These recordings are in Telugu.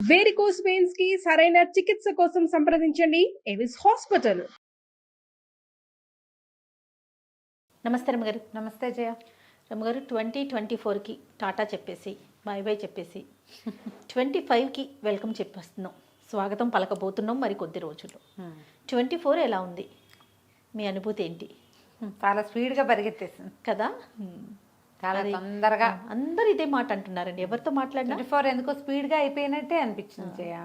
వేరికోస్ వెయిన్స్ కి సరైన చికిత్స కోసం సంప్రదించండి ఎవిస్ హాస్పిటల్. నమస్తే రమ్మగారు. నమస్తే జయ. రమ్మగారు, 2024కి టాటా చెప్పేసి బై బై చెప్పేసి 25కి వెల్కమ్ చెప్పేస్తున్నాం, స్వాగతం పలకబోతున్నాం మరి కొద్ది రోజుల్లో. 24 ఎలా ఉంది, మీ అనుభూతి ఏంటి? చాలా స్పీడ్గా పరిగెత్తేసింది కదా, చాలా తొందరగా. అందరు ఇదే మాట అంటున్నారండి, ఎవరితో మాట్లాడినా 24 ఎందుకో స్పీడ్గా అయిపోయినట్టే అనిపించింది జయ.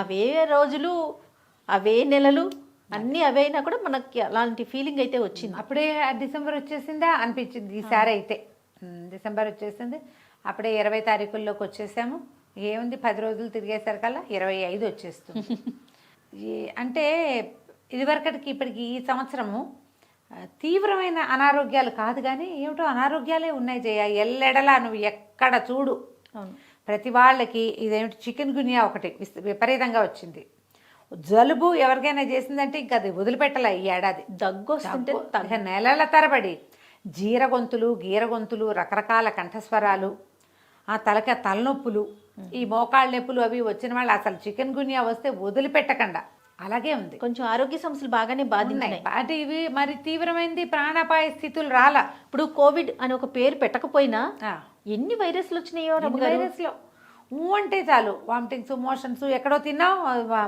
అవే రోజులు అవే నెలలు అన్నీ అవే అయినా కూడా మనకి అలాంటి ఫీలింగ్ అయితే వచ్చింది. అప్పుడే డిసెంబర్ వచ్చేసిందా అనిపించింది ఈసారి అయితే. డిసెంబర్ వచ్చేసింది, అప్పుడే 20 తారీఖుల్లోకి వచ్చేసాము. ఏముంది 10 రోజులు తిరిగేసరికల్లా 25 వచ్చేస్తుంది. అంటే ఇదివరకటికి ఇప్పటికి ఈ సంవత్సరము తీవ్రమైన అనారోగ్యాలు కాదు కానీ ఏమిటో అనారోగ్యాలే ఉన్నాయి జయ. ఎల్లెడలా నువ్వు ఎక్కడ చూడు ప్రతి వాళ్ళకి ఇదేమిటి చికెన్ గున్యా ఒకటి విపరీతంగా వచ్చింది. జలుబు ఎవరికైనా చేసిందంటే ఇంకా అది వదిలిపెట్టలే. ఈ ఏడాది దగ్గు వస్తుంటే నెలల తరబడి జీరగొంతులు గీరగొంతులు, రకరకాల కంఠస్వరాలు, ఆ తలనొప్పులు, ఈ మోకాళ్ళ నొప్పులు అవి వచ్చిన వాళ్ళు అసలు చికెన్ గున్యా వస్తే వదిలిపెట్టకుండా అలాగే ఉంది. కొంచెం ఆరోగ్య సమస్యలు బాగానే బాధించాయి. అంటే ఇవి మరి తీవ్రమైంది ప్రాణాపాయ స్థితులు రాలా. ఇప్పుడు కోవిడ్ అని ఒక పేరు పెట్టకపోయినా ఎన్ని వైరస్లు వచ్చినాయో. వైరస్లో అంటే చాలు వామిటింగ్స్, మోషన్స్, ఎక్కడో తిన్నావు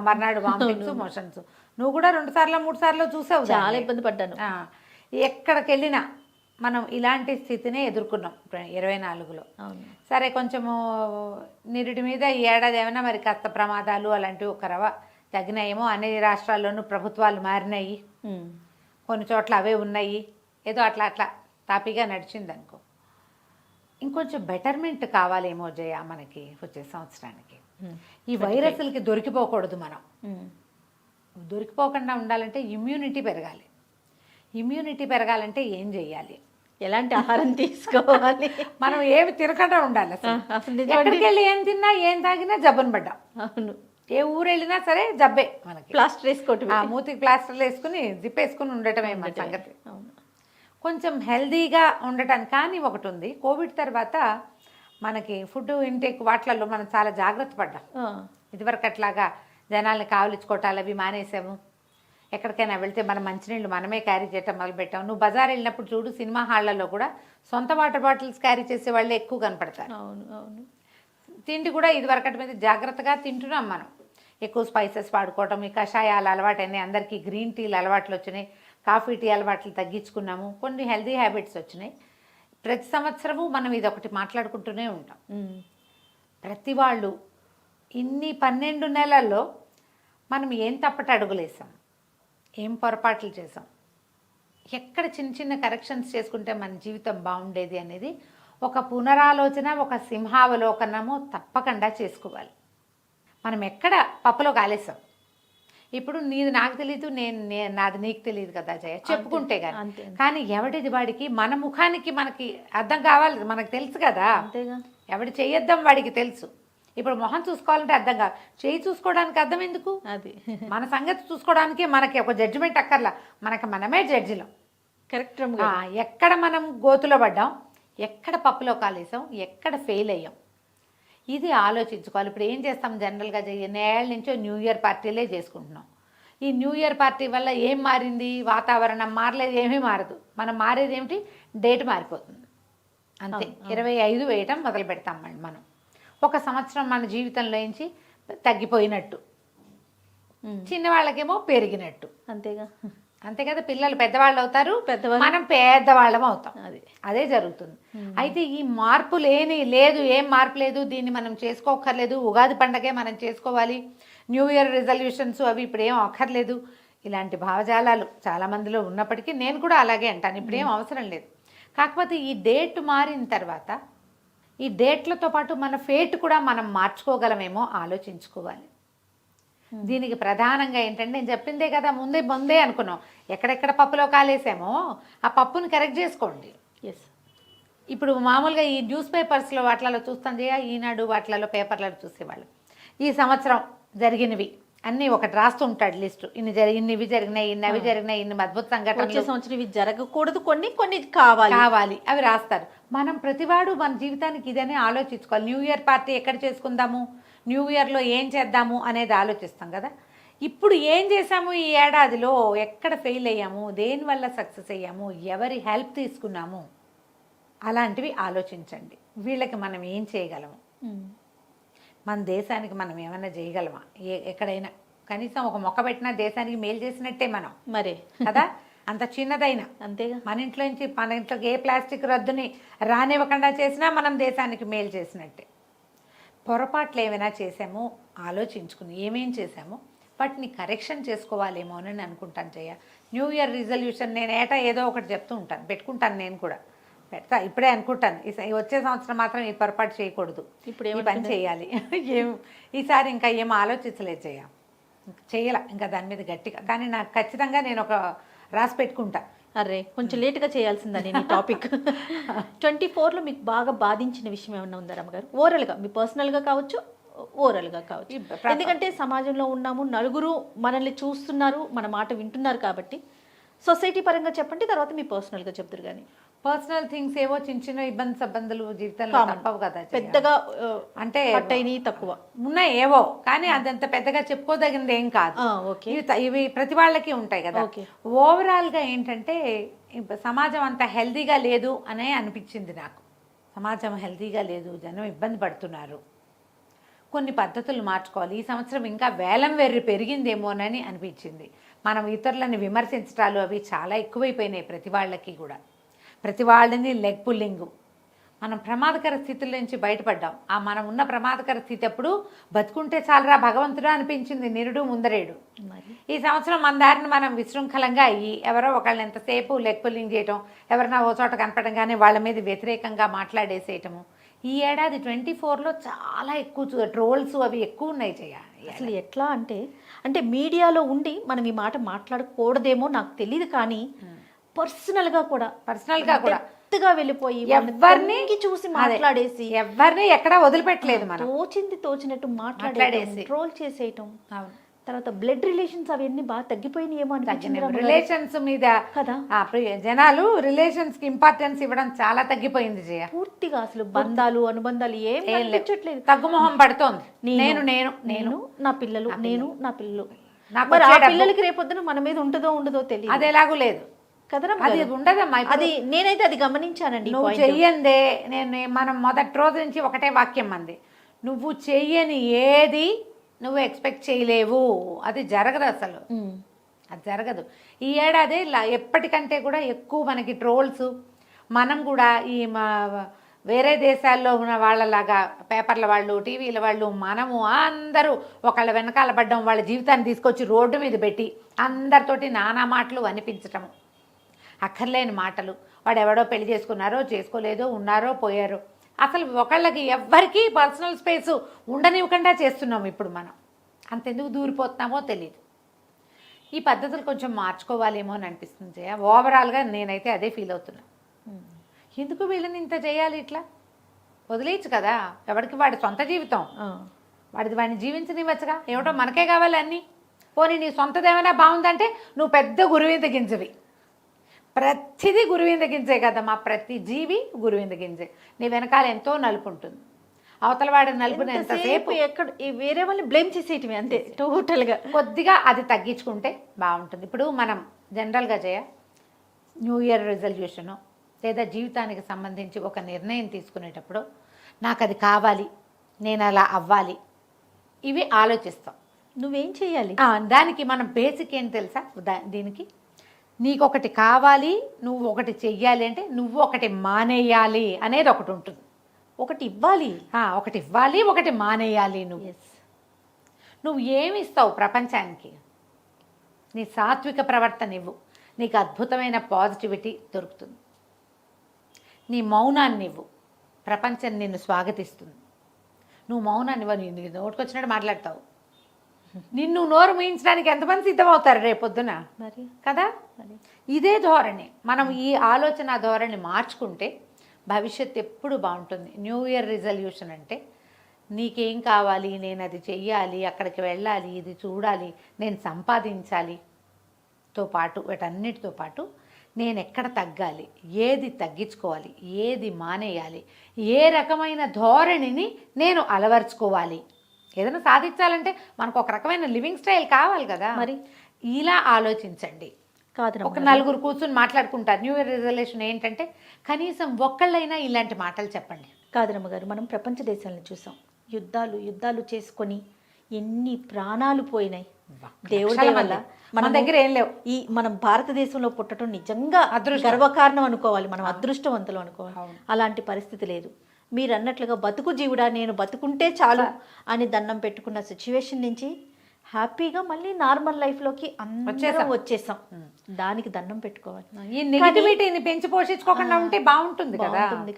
మర్నాడు వామిటింగ్స్, మోషన్స్. నువ్వు కూడా 2 సార్లు 3 సార్లు చూసావు. చాలా ఇబ్బంది పడ్డాను. ఎక్కడికి వెళ్ళినా మనం ఇలాంటి స్థితినే ఎదుర్కొన్నాం 24లో. సరే కొంచెము నిరుడి మీద ఈ ఏడాది ఏమైనా మరి కాస్త ప్రమాదాలు అలాంటివి ఒక రవ తగ్గినాయేమో. అన్ని రాష్ట్రాల్లోనూ ప్రభుత్వాలు మారినాయి, కొన్ని చోట్ల అవే ఉన్నాయి. ఏదో అట్లా అట్లా తాపీగా నడిచింది అనుకో. ఇంకొంచెం బెటర్మెంట్ కావాలేమో జయ మనకి వచ్చే సంవత్సరానికి. ఈ వైరస్లకి దొరికిపోకూడదు మనం. దొరికిపోకుండా ఉండాలంటే ఇమ్యూనిటీ పెరగాలి. ఇమ్యూనిటీ పెరగాలంటే ఏం చెయ్యాలి, ఎలాంటి ఆహారం తీసుకోవాలి, మనం ఏమి తినకుండా ఉండాలి. అసలు ఎక్కడికి వెళ్ళి ఏం తిన్నా ఏం తాగినా జబ్బును పడ్డాం. అవును, ఏ ఊరు వెళ్ళినా సరే జబ్బే మనకి. ప్లాస్టర్ వేసుకోవటం, మూతికి ప్లాస్టర్లు వేసుకుని జిప్పేసుకుని ఉండటమే మన సంగతి. కొంచెం హెల్దీగా ఉండటానికి కానీ ఒకటి ఉంది. కోవిడ్ తర్వాత మనకి ఫుడ్ ఇంటేక్ వాటిలలో మనం చాలా జాగ్రత్త పడ్డాం. ఇదివరకు అట్లాగా జనాల్ని కావలించుకోవటాలు అవి మానేసాము. ఎక్కడికైనా వెళ్తే మనం మంచినీళ్ళు మనమే క్యారీ చేయటం మొదలుపెట్టాము. నువ్వు బజార్ వెళ్ళినప్పుడు చూడు, సినిమా హాళ్లలో కూడా సొంత వాటర్ బాటిల్స్ క్యారీ చేసే వాళ్ళే ఎక్కువ కనపడతారు. అవును అవును. తిండి కూడా ఇదివరకటి మీద జాగ్రత్తగా తింటున్నాం మనం. ఎక్కువ స్పైసెస్ వాడుకోవటం, ఈ కషాయాలు అలవాటైనాయి అందరికీ, గ్రీన్ టీలు అలవాట్లు వచ్చినాయి, కాఫీ టీ అలవాట్లు తగ్గించుకున్నాము, కొన్ని హెల్దీ హ్యాబిట్స్ వచ్చినాయి. ప్రతి సంవత్సరము మనం ఇది ఒకటి మాట్లాడుకుంటూనే ఉంటాం. ప్రతి వాళ్ళు ఇన్ని 12 నెలల్లో మనం ఏం తప్పటి అడుగులేసాం, ఏం పొరపాట్లు చేసాం, ఎక్కడ చిన్న చిన్న కరెక్షన్స్ చేసుకుంటే మన జీవితం బాగుండేది అనేది ఒక పునరాలోచన, ఒక సింహావలోకనము తప్పకుండా చేసుకోవాలి. మనం ఎక్కడ పప్పులో కాలేసాం. ఇప్పుడు నీది నాకు తెలియదు, నాది నీకు తెలియదు కదా జయ, చెప్పుకుంటే కానీ ఎవడిది వాడికి మన ముఖానికి మనకి అర్థం కావాలి, మనకు తెలుసు కదా. ఎవడి చేయొద్దాం వాడికి తెలుసు. ఇప్పుడు మొహం చూసుకోవాలంటే అర్థం కాదు, చేయి చూసుకోవడానికి అర్థం ఎందుకు? అది మన సంగతి చూసుకోవడానికి మనకి ఒక జడ్జిమెంట్ అక్కర్లా, మనకి మనమే జడ్జిలం. కరెక్ట్. ఎక్కడ మనం గోతులో పడ్డాం, ఎక్కడ పప్పులో కాలేసాం, ఎక్కడ ఫెయిల్ అయ్యాం, ఇది ఆలోచించుకోవాలి. ఇప్పుడు ఏం చేస్తాం జనరల్గా నేళ్ళ నుంచో న్యూ ఇయర్ పార్టీలే చేసుకుంటున్నాం. ఈ న్యూ ఇయర్ పార్టీ వల్ల ఏం మారింది? వాతావరణం మారలేదు, ఏమీ మారదు. మనం మారేది ఏమిటి? డేట్ మారిపోతుంది అంతే. 25 వేయటం మొదలు పెడతాం మనం. ఒక సంవత్సరం మన జీవితంలో నుంచి తగ్గిపోయినట్టు, చిన్నవాళ్ళకేమో పెరిగినట్టు. అంతేగా, అంతే కదా. పిల్లలు పెద్దవాళ్ళు అవుతారు, మనం పేదవాళ్ళం అవుతాం. అదే జరుగుతుంది. అయితే ఈ మార్పు లేదు, ఏం మార్పు లేదు, దీన్ని మనం చేసుకోకర్లేదు. ఉగాది పండగే మనం చేసుకోవాలి, న్యూ ఇయర్ రిజల్యూషన్స్ అవి ఇప్పుడేం అక్కర్లేదు. ఇలాంటి భావజాలాలు చాలామందిలో ఉన్నప్పటికీ నేను కూడా అలాగే అంటాను, ఇప్పుడేం అవసరం లేదు. కాకపోతే ఈ డేట్ మారిన తర్వాత ఈ డేట్లతో పాటు మన ఫేట్ కూడా మనం మార్చుకోగలమేమో ఆలోచించుకోవాలి. దీనికి ప్రధానంగా ఏంటంటే నేను చెప్పిందే కదా, ముందే అనుకున్నాం. ఎక్కడెక్కడ పప్పులో కాలేసామో ఆ పప్పుని కరెక్ట్ చేసుకోండి. ఎస్. ఇప్పుడు మామూలుగా ఈ న్యూస్ పేపర్స్లో వాటిలలో చూస్తాం జయ, ఈనాడు వాటిలలో పేపర్లలో చూసేవాళ్ళు ఈ సంవత్సరం జరిగినవి అన్నీ ఒకటి రాస్తుంటాడు లిస్టు. ఇవి జరిగినాయి, ఇన్ని అవి జరిగినాయి, ఇన్ని అద్భుత సంఘటనలు, సంవత్సరం ఇవి జరగకూడదు, కొన్ని కావాలి అవి రాస్తారు. మనం ప్రతివాడు మన జీవితానికి ఇదనే ఆలోచించుకోవాలి. న్యూ ఇయర్ పార్టీ ఎక్కడ చేసుకుందాము, న్యూ ఇయర్లో ఏం చేద్దాము అనేది ఆలోచిస్తాం కదా. ఇప్పుడు ఏం చేసాము ఈ ఏడాదిలో, ఎక్కడ ఫెయిల్ అయ్యాము, దేనివల్ల సక్సెస్ అయ్యాము, ఎవరి హెల్ప్ తీసుకున్నాము, అలాంటివి ఆలోచించండి. వీళ్ళకి మనం ఏం చేయగలము, మన దేశానికి మనం ఏమైనా చేయగలమా, ఎక్కడైనా కనీసం ఒక మొక్క పెట్టినా దేశానికి మేలు చేసినట్టే మనం మరే కదా. అంత చిన్నదైనా అంతేగా. మన ఇంట్లోకి ఏ ప్లాస్టిక్ రద్దుని రానివ్వకుండా చేసినా మనం దేశానికి మేలు చేసినట్టే. పొరపాట్లు ఏమైనా చేసామో ఆలోచించుకుని ఏమేం చేసామో వాటిని కరెక్షన్ చేసుకోవాలేమో అని అనుకుంటాను జయ. న్యూ ఇయర్ రిజల్యూషన్ నేను ఏదో ఒకటి చెప్తూ ఉంటాను, పెట్టుకుంటాను, నేను కూడా పెడతా. ఇప్పుడే అనుకుంటాను వచ్చే సంవత్సరం మాత్రం ఈ పొరపాటు చేయకూడదు, ఇప్పుడు ఈ పని చేయాలి. ఈసారి ఇంకా ఏం ఆలోచించలేదు జయ, చేయాల ఇంకా దాని మీద గట్టిగా. కానీ నాకు ఖచ్చితంగా నేను ఒక రాసి పెట్టుకుంటా. అరే కొంచెం లేట్గా చేయాల్సిందని ఈ టాపిక్. 24లో మీకు బాగా బాధించిన విషయం ఏమన్నా ఉందా రమ్మగారు? ఓవరాల్గా మీ పర్సనల్గా కావచ్చు, ఓవరాల్గా కావచ్చు. ఎందుకంటే సమాజంలో ఉన్నాము, నలుగురు మనల్ని చూస్తున్నారు, మన మాట వింటున్నారు కాబట్టి సొసైటీ పరంగా చెప్పండి, తర్వాత మీ పర్సనల్గా చెప్తారు. కానీ పర్సనల్ థింగ్స్ ఏవో చిన్న చిన్న ఇబ్బందులు జీవితంలో తప్పవు కదా, పెద్దగా అంటే పట్టైనవి తక్కువ ఉన్నాయి ఏవో, కానీ అదంత పెద్దగా చెప్పుకోదగినది ఏం కాదు. ఇవి ప్రతి వాళ్ళకి ఉంటాయి కదా. ఓవరాల్గా ఏంటంటే సమాజం అంత హెల్దీగా లేదు అనే అనిపించింది నాకు. సమాజం హెల్దీగా లేదు, జనం ఇబ్బంది పడుతున్నారు, కొన్ని పద్ధతులు మార్చుకోవాలి. ఈ సంవత్సరం ఇంకా వేలం వెర్రి పెరిగిందేమోనని అనిపించింది. మనం ఇతరులని విమర్శించటాలు అవి చాలా ఎక్కువైపోయినాయి ప్రతి వాళ్ళకి కూడా. ప్రతి వాళ్ళని లెగ్ పుల్లింగు. మనం ప్రమాదకర స్థితుల నుంచి బయటపడ్డాం. మనం ఉన్న ప్రమాదకర స్థితి అప్పుడు బతుకుంటే చాలరా భగవంతుడా అనిపించింది, నిరుడు ముందరేడు. ఈ సంవత్సరం మన దారిని మనం విశృంఖలంగా అయ్యి ఎవరో ఒకళ్ళని ఎంతసేపు లెగ్ పుల్లింగ్ చేయటం, ఎవరైనా ఓ చోట కనపడంగానే వాళ్ళ మీద వ్యతిరేకంగా మాట్లాడేసేయటము. ఈ ఏడాది 24లో చాలా ఎక్కువ ట్రోల్స్ అవి ఎక్కువ ఉన్నాయి జయ. అసలు ఎట్లా అంటే మీడియాలో ఉండి మనం ఈ మాట మాట్లాడకూడదేమో నాకు తెలియదు, కానీ పర్సనల్గా కూడా పెద్దగా వెళ్ళిపోయి ఎవరిని చూసి మాట్లాడేసి ఎవరిని ఎక్కడా వదిలిపెట్టలేదు, మనం తోచినట్టు మాట్లాడేసి ట్రోల్ చేసేయటం. తర్వాత బ్లడ్ రిలేషన్స్ అవన్నీ బాగా తగ్గిపోయినాయేమో అనిపించింది. రిలేషన్స్ మీద కదా జనాలు రిలేషన్స్ కి ఇంపార్టెన్స్ ఇవ్వడం చాలా తగ్గిపోయింది జయ. పూర్తిగా అసలు బంధాలు అనుబంధాలు ఏం కనిపించట్లేదు, తగ్గుమొహం పడుతోంది. నేను నా పిల్లలు, నేను నా పిల్లలు. మరి ఆ పిల్లలకి రేపొద్దున మన మీద ఉంటుందో ఉండదో తెలియదు. అది ఎలాగూ లేదు కదరా, అది ఉండదమ్మా. అది నేనైతే అది గమనించానండి. నువ్వు చెయ్యందే మనం మొదటి రోజు నుంచి ఒకటే వాక్యం అంది, నువ్వు చెయ్యని ఏది నువ్వు ఎక్స్పెక్ట్ చేయలేవు, అది జరగదు అసలు, అది జరగదు. ఈ ఏడాది ఎప్పటికంటే కూడా ఎక్కువ మనకి ట్రోల్స్. మనం కూడా ఈ వేరే దేశాల్లో ఉన్న వాళ్ళలాగా పేపర్ల వాళ్ళు, టీవీల వాళ్ళు, మనము అందరూ ఒకళ్ళ వెనకాల పడ్డం, వాళ్ళ జీవితాన్ని తీసుకొచ్చి రోడ్డు మీద పెట్టి అందరితోటి నానా మాటలు అనిపించటము, అక్కర్లేని మాటలు. వాడు ఎవడో పెళ్లి చేసుకున్నారో చేసుకోలేదో, ఉన్నారో పోయారో, అసలు ఒకళ్ళకి ఎవ్వరికీ పర్సనల్ స్పేస్ ఉండనివ్వకుండా చేస్తున్నాము ఇప్పుడు మనం. అంతెందుకు దూరిపోతున్నామో తెలియదు. ఈ పద్ధతులు కొంచెం మార్చుకోవాలేమో అని అనిపిస్తుంది జయ. ఓవరాల్గా నేనైతే అదే ఫీల్ అవుతున్నా. ఎందుకు వీళ్ళని ఇంత చేయాలి, ఇట్లా వదిలేయచ్చు కదా, ఎవరికి వాడి సొంత జీవితం, వాడిని జీవించనివ్వచ్చుగా. ఏమిటో మనకే కావాలి అన్నీ. పోనీ నీ సొంతదేమైనా బాగుందంటే నువ్వు పెద్ద గురువింద గింజవి. ప్రతిదీ గురువింద గింజే కదమ్మా, ప్రతి జీవి గురువింద గింజే. నీ వెనకాల ఎంతో నలుపు ఉంటుంది, అవతల వాడి నలుపుని ఎంతసేపు ఎక్కడ వేరే వాళ్ళని బ్లేమ్ చేసేయటమే అంతే. టోటల్గా కొద్దిగా అది తగ్గించుకుంటే బాగుంటుంది. ఇప్పుడు మనం జనరల్గా జయ న్యూ ఇయర్ రిజల్యూషను లేదా జీవితానికి సంబంధించి ఒక నిర్ణయం తీసుకునేటప్పుడు నాకు అది కావాలి, నేను అలా అవ్వాలి, ఇవి ఆలోచిస్తాం. నువ్వేం చేయాలి దానికి మనం బేసిక్ ఏం తెలుసా, దీనికి నీకు ఒకటి కావాలి, నువ్వు ఒకటి చెయ్యాలి అంటే నువ్వు ఒకటి మానేయాలి అనేది ఒకటి ఉంటుంది. ఒకటి ఇవ్వాలి, ఒకటి మానేయాలి. నువ్వు ఏమి ఇస్తావు ప్రపంచానికి? నీ సాత్విక ప్రవర్తన ఇవ్వు, నీకు అద్భుతమైన పాజిటివిటీ దొరుకుతుంది. నీ మౌనాన్ని ఇవ్వు, ప్రపంచం నిన్ను స్వాగతిస్తుంది. నువ్వు మౌనాన్ని ఇవ్వ, నీ నోటుకొచ్చినట్టు మాట్లాడతావు. నిన్ను నోరు మూయించడానికి ఎంతమంది సిద్ధమవుతారు రేపొద్దున, మరి కదా. ఇదే ధోరణి, మనం ఈ ఆలోచన ధోరణి మార్చుకుంటే భవిష్యత్తు ఎప్పుడు బాగుంటుంది. న్యూ ఇయర్ రిజల్యూషన్ అంటే నీకేం కావాలి, నేను అది చెయ్యాలి, అక్కడికి వెళ్ళాలి, ఇది చూడాలి, నేను సంపాదించాలి తో పాటు, వీటన్నిటితో పాటు నేను ఎక్కడ తగ్గాలి, ఏది తగ్గించుకోవాలి, ఏది మానేయాలి, ఏ రకమైన ధోరణిని నేను అలవర్చుకోవాలి ఏదైనా సాధించాలంటే మనకు ఒక రకమైన లివింగ్ స్టైల్ కావాలి కదా. మరి ఇలా ఆలోచించండి. కాదు ఒక నలుగురు కూర్చుని మాట్లాడుకుంటారు. న్యూ ఇయర్ రిజల్యూషన్ ఏంటంటే కనీసం ఒక్కళ్ళైనా ఇలాంటి మాటలు చెప్పండి. కాదరమ్మ గారు, మనం ప్రపంచ దేశాలను చూసాం. యుద్ధాలు చేసుకొని ఎన్ని ప్రాణాలు పోయినాయి. దేవుడి లక్షల వల్ల మంది. మన దగ్గర ఏం లేవు. మనం భారతదేశంలో పుట్టడం నిజంగా గర్వకారణం అనుకోవాలి, మనం అదృష్టవంతులు అనుకోవాలి. అలాంటి పరిస్థితి లేదు. మీరు అన్నట్లుగా బతుకు జీవుడా, నేను బతుకుంటే చాలు అని దండం పెట్టుకున్న సిచ్యువేషన్ నుంచి హ్యాపీగా మళ్ళీ నార్మల్ లైఫ్లోకి అందరం వచ్చేసాం. దానికి దండం పెట్టుకోవాలి. ఈ నెగిటివిటీని పెంచి పోషించుకోకుండా ఉంటే బాగుంటుంది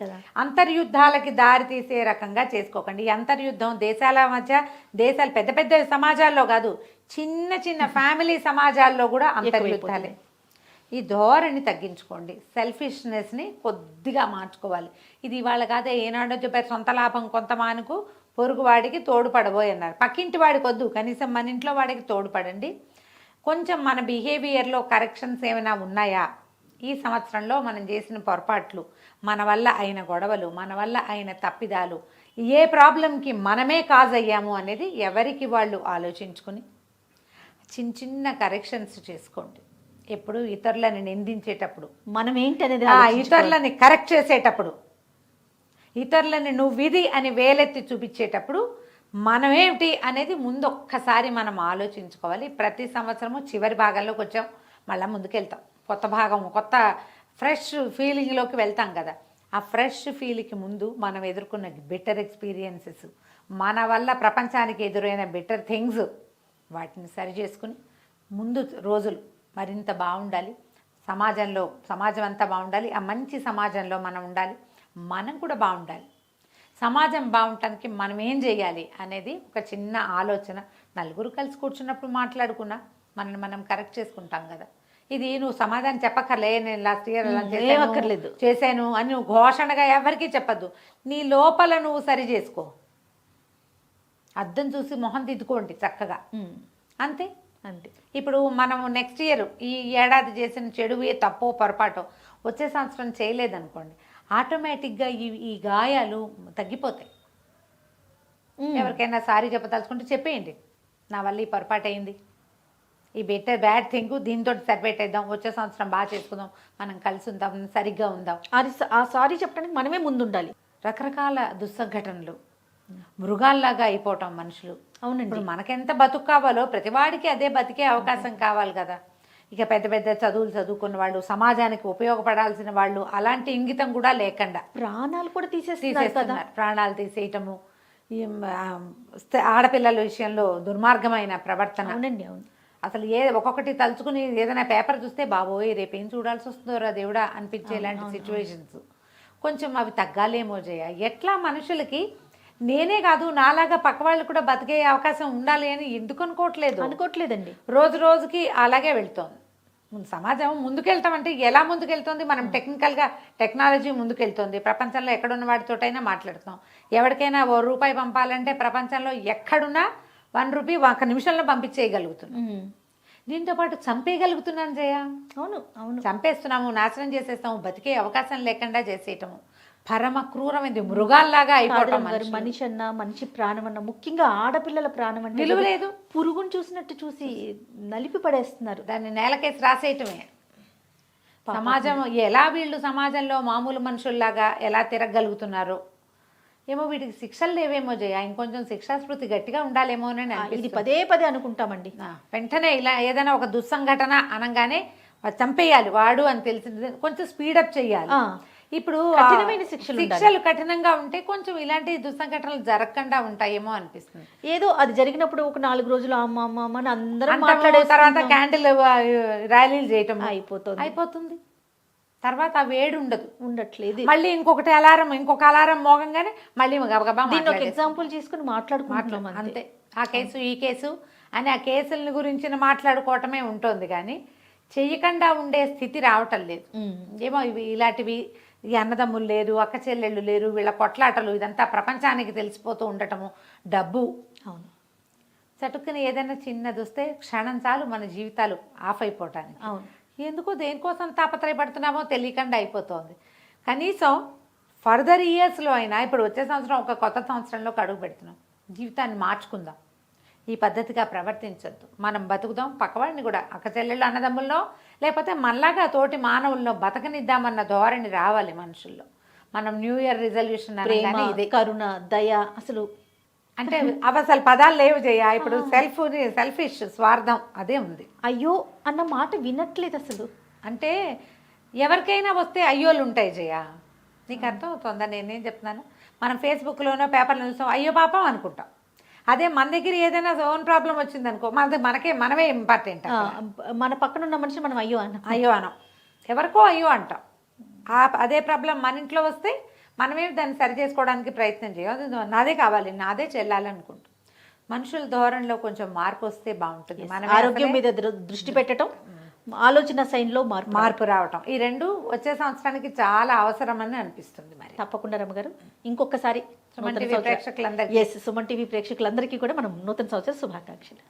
కదా. అంతర్యుద్ధాలకి దారి తీసే రకంగా చేసుకోకండి. ఈ అంతర్యుద్ధం దేశాల మధ్య, దేశాలు పెద్ద పెద్ద సమాజాల్లో కాదు, చిన్న చిన్న ఫ్యామిలీ సమాజాల్లో కూడా అంతర్యుద్ధాలే. ఈ ధోరణి తగ్గించుకోండి. సెల్ఫిష్నెస్ని కొద్దిగా మార్చుకోవాలి. ఇది ఇవాళ కాదే, ఏనాడో చెప్పారు, సొంత లాభం కొంత మానుకు పొరుగువాడికి తోడుపడబోయి అన్నారు. పక్కింటి వాడికి వద్దు, కనీసం మన ఇంట్లో వాడికి తోడుపడండి. కొంచెం మన బిహేవియర్లో కరెక్షన్స్ ఏమైనా ఉన్నాయా, ఈ సంవత్సరంలో మనం చేసిన పొరపాట్లు, మన వల్ల అయిన గొడవలు, మన వల్ల అయిన తప్పిదాలు, ఏ ప్రాబ్లంకి మనమే కాజ్ అయ్యాము అనేది ఎవరికి వాళ్ళు ఆలోచించుకొని చిన్న చిన్న కరెక్షన్స్ చేసుకోండి. ఎప్పుడు ఇతరులని నిందించేటప్పుడు, మనం ఏంటి అనేది ఇతరులని కరెక్ట్ చేసేటప్పుడు, ఇతరులని నువ్వు విధి అని వేలెత్తి చూపించేటప్పుడు మనమేమిటి అనేది ముందు ఒక్కసారి మనం ఆలోచించుకోవాలి. ప్రతి సంవత్సరము చివరి భాగంలోకి వచ్చాం, మళ్ళీ ముందుకెళ్తాం. కొత్త భాగం, కొత్త ఫ్రెష్ ఫీలింగ్లోకి వెళ్తాం కదా. ఆ ఫ్రెష్ ఫీలింగ్కి ముందు మనం ఎదుర్కొన్న బెటర్ ఎక్స్పీరియన్సెస్, మన వల్ల ప్రపంచానికి ఎదురైన బెటర్ థింగ్స్, వాటిని సరి చేసుకుని ముందు రోజులు మరింత బాగుండాలి. సమాజం అంతా బాగుండాలి. ఆ మంచి సమాజంలో మనం ఉండాలి, మనం కూడా బాగుండాలి. సమాజం బాగుండటానికి మనం ఏం చేయాలి అనేది ఒక చిన్న ఆలోచన. నలుగురు కలిసి కూర్చున్నప్పుడు మాట్లాడుకున్నా మనల్ని మనం కరెక్ట్ చేసుకుంటాం కదా. ఇది నువ్వు సమాధానం చెప్పక్కర్లే, నేను లాస్ట్ ఇయర్ అలా చేశాను అని నువ్వు ఘోషణగా ఎవరికీ చెప్పద్దు. నీ లోపల నువ్వు సరి చేసుకో. అద్దం చూసి మొహం దిద్దుకోండి చక్కగా, అంతే. ఇప్పుడు మనం నెక్స్ట్ ఇయర్, ఈ ఏడాది చేసిన చెడువే తప్పో పొరపాటో వచ్చే సంవత్సరం చేయలేదనుకోండి, ఆటోమేటిక్గా ఈ గాయాలు తగ్గిపోతాయి. ఎవరికైనా సారీ చెప్పదలుచుకుంటే చెప్పేయండి, నా వల్ల ఈ పొరపాటు అయింది, ఈ బ్యాడ్ థింగ్ దీంతో సరిపెట్టేద్దాం, వచ్చే సంవత్సరం బాగా చేసుకుందాం, మనం కలిసి ఉందాం, సరిగ్గా ఉందాం. ఆ సారీ చెప్పడానికి మనమే ముందుండాలి. రకరకాల దుస్సంఘటనలు, మృగాల్లాగా అయిపోవటం మనుషులు. అవునండి. ఇప్పుడు మనకెంత బతుకు కావాలో ప్రతివాడికి అదే బతికే అవకాశం కావాలి కదా. ఇక పెద్ద పెద్ద చదువులు చదువుకున్న వాళ్ళు, సమాజానికి ఉపయోగపడాల్సిన వాళ్ళు, అలాంటి ఇంగితం కూడా లేకుండా ప్రాణాలు కూడా తీసేస్తున్నారు. ప్రాణాలు తీసేయటము, ఆడపిల్లల విషయంలో దుర్మార్గమైన ప్రవర్తన. అవునండి, అవును. అసలు ఒక్కొక్కటి తలుచుకుని ఏదైనా పేపర్ చూస్తే బాబోయ్ రేపేం చూడాల్సి వస్తుందో దేవుడా అనిపించేలాంటి సిచ్యువేషన్స్ కొంచెం అవి తగ్గాలేమో జయ. ఎట్లా మనుషులకి నేనే కాదు నాలాగా పక్క వాళ్ళు కూడా బతికే అవకాశం ఉండాలి అని ఎందుకు అనుకోవట్లేదండి. రోజు రోజుకి అలాగే వెళ్తోంది సమాజం. ముందుకెళ్తామంటే ఎలా ముందుకెళ్తుంది? మనం టెక్నాలజీ ముందుకెళ్తుంది. ప్రపంచంలో ఎక్కడున్న వాడితోటైనా మాట్లాడుతాం. ఎవరికైనా ₹1 పంపాలంటే ప్రపంచంలో ఎక్కడున్నా ₹1 ఒక నిమిషంలో పంపించేయగలుగుతున్నాం. దీంతో పాటు చంపేయగలుగుతున్నాను జయ. అవును, చంపేస్తున్నాము, నాశనం చేసేస్తాము, బతికే అవకాశం లేకుండా చేసేయటము. పరమ క్రూరమైంది, మృగాల్లాగా అయిపోవటం. మనిషి అన్న, మనిషి ప్రాణం అన్న, ముఖ్యంగా ఆడపిల్లల ప్రాణం అంటే విలువ లేదు. పురుగును చూసినట్టు చూసి నలిపి పడేస్తున్నారు. దాన్ని నేలకేసి రాసేయటమే. సమాజం ఎలా, వీళ్ళు సమాజంలో మామూలు మనుషుల్లాగా ఎలా తిరగలుగుతున్నారో ఏమో. వీటికి శిక్షలు లేవేమో జయ, ఇంకొంచెం శిక్షాస్మృతి గట్టిగా ఉండాలేమో అని ఇది పదే అనుకుంటామండి. వెంటనే ఇలా ఏదైనా ఒక దుస్సంఘటన అనగానే చంపేయాలి వాడు అని తెలిసింది, కొంచెం స్పీడప్ చేయాలి. ఇప్పుడు శిక్షలు కఠినంగా ఉంటే కొంచెం ఇలాంటి దుస్సంఘటనలు జరగకుండా ఉంటాయేమో అనిపిస్తుంది. ఏదో అది జరిగినప్పుడు ఒక 4 రోజులు అమ్మ అని అందరం మాట్లాడే తర్వాత క్యాండిల్ ర్యాలీలు చేయటం అయిపోతుంది. తర్వాత ఆ వేడి ఉండట్లేదు. మళ్ళీ ఇంకొక అలారం మోగంగానే మళ్ళీ ఎగ్జాంపుల్ తీసుకుని మాట్లాడుకుంటున్నాం అంతే. ఆ కేసు ఈ కేసు అని ఆ కేసుల గురించి మాట్లాడుకోవటమే ఉంటుంది, కానీ చెయ్యకుండా ఉండే స్థితి రావటం లేదు. ఏమో ఇవి ఇలాంటివి, ఈ అన్నదమ్ములు లేరు, అక్క చెల్లెళ్ళు లేరు, వీళ్ళ కొట్లాటలు, ఇదంతా ప్రపంచానికి తెలిసిపోతూ ఉండటము. డబ్బు, అవును, చటుక్కుని ఏదైనా చిన్నది వస్తే క్షణం చాలు మన జీవితాలు ఆఫ్ అయిపోవటానికి. అవును, ఎందుకో దేనికోసం తాపత్రయపడుతున్నామో తెలియకుండా అయిపోతుంది. కనీసం ఫర్దర్ ఇయర్స్లో అయినా, ఇప్పుడు వచ్చే సంవత్సరం ఒక కొత్త సంవత్సరంలోకి అడుగు పెడుతున్నాం, జీవితాన్ని మార్చుకుందాం, ఈ పద్ధతిగా ప్రవర్తించొద్దు, మనం బతుకుదాం, పక్కవాడిని కూడా అక్క చెల్లెళ్ళు అన్నదమ్ముల్లో లేకపోతే మనలాగా తోటి మానవుల్లో బతకనిద్దామన్న ధోరణి రావాలి మనుషుల్లో. మనం న్యూ ఇయర్ రిజల్యూషన్ ప్రేమ, అనగానే ఇదే. కరుణ, దయ, అసలు అంటే అవి అసలు పదాలు లేవు జయ. ఇప్పుడు సెల్ఫిష్, స్వార్థం అదే ఉంది. అయ్యో అన్న మాట వినట్లేదు అసలు. అంటే ఎవరికైనా వస్తే అయ్యోళ్ళు ఉంటాయి జయ, నీకు అర్థం అవుతుందా నేనేం చెప్తున్నాను? మనం ఫేస్బుక్లోనో పేపర్లో చూస్తాం, అయ్యో పాపం అనుకుంటాం. అదే మన దగ్గర ఏదైనా ఓన్ ప్రాబ్లం వచ్చిందనుకో, మనమే ఇంపార్టెంట్. మన పక్కన ఉన్న మనిషి మనం అయ్యో అయ్యో అనం, ఎవరికో అయ్యో అంటాం. అదే ప్రాబ్లం మన ఇంట్లో వస్తే మనమే దాన్ని సరి చేసుకోవడానికి ప్రయత్నం చేయాలి. నాదే కావాలి, నాదే చెల్లాలనుకుంటాం. మనుషుల ధోరణిలో కొంచెం మార్పు వస్తే బాగుంటుంది. మన ఆరోగ్యం మీద దృష్టి పెట్టడం, ఆలోచన శైలిలో మార్పు రావటం, ఈ రెండు వచ్చే సంవత్సరానికి చాలా అవసరమని అనిపిస్తుంది. మరి తప్పకుండా రమ్మగారు ఇంకొకసారి సుమన్ టీవీ ప్రేక్షకులందరికీ సుమన్ టీవీ ప్రేక్షకులందరికీ కూడా మనం నూతన సంవత్సర శుభాకాంక్షలు.